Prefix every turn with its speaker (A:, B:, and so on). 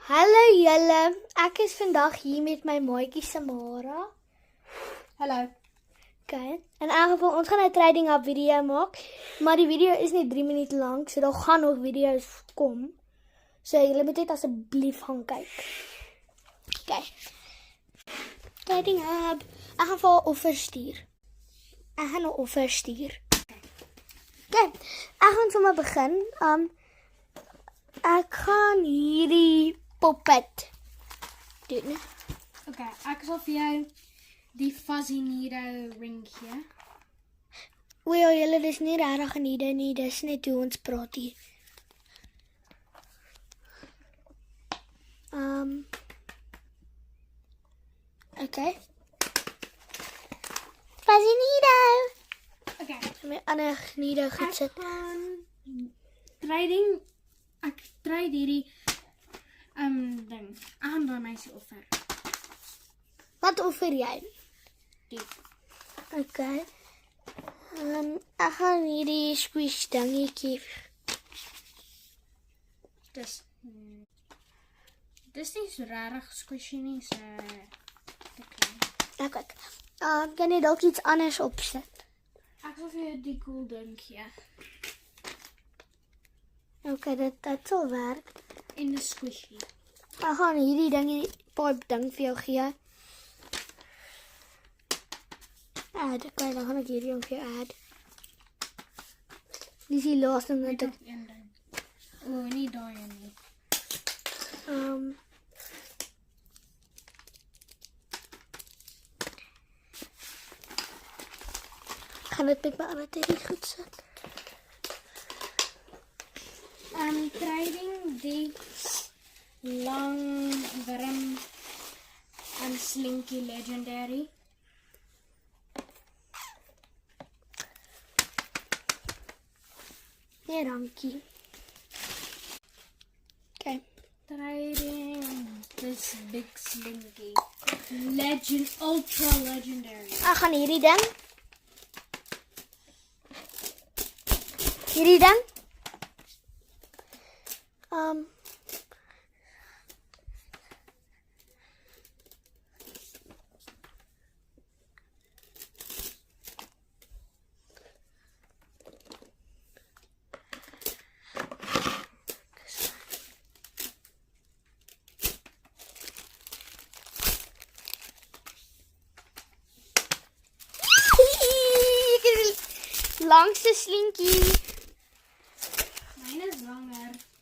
A: Hallo julle, ek is vandag hier met my maatjie Samara.
B: Hallo.
A: Okay. In elk geval, ons gaan 'n trading up video maak, maar die video is net 3 minute lank, so daar gaan nog video's kom. So julle moet net asseblief gaan kyk. Okay. Trading up. Ek gaan vir haar offer stuur. Ek gaan 'n offer stuur. Okay. Ek gaan sommer begin. Ek gaan hierdie poppet doen.
B: Okay, ek sal vir jou die Fuzzy Nido ring gee.
A: O ja, julle, dis nie regtig 'n idee nie, dis net hoe ons praat hier. Okay. Fuzzy Nido.
B: Okay,
A: My ander Nido gesit.
B: Ek trade hierdie ding. Ek gaan daai meisie offer.
A: Wat offer jy?
B: Die.
A: Okay. Ek gaan hierdie squish dingetjie.
B: Dis nie so regtig squishy nie, so
A: Ja, kyk. Kan jy dalk iets anders opsit?
B: ek sal vir jou die cool ding gee.
A: Okay, dit sal werk.
B: En dis squishy.
A: Ek gaan hierdie pipe ding vir jou gee. Add, okay, dan gaan ek hierdie ook vir jou add. Dis die laaste ding wat ek...
B: Een ding. O, nie daai een nie.
A: Ek gaan dit met my ander teddy goed sit.
B: Trading die lang wurm Slinky Legendary.
A: Nee, dankie. Okay.
B: Trading this big Slinky Ultra Legendary.
A: Ek gaan hierdie ding. Hierdie ding. Langste slinkie.
B: Myne is langer.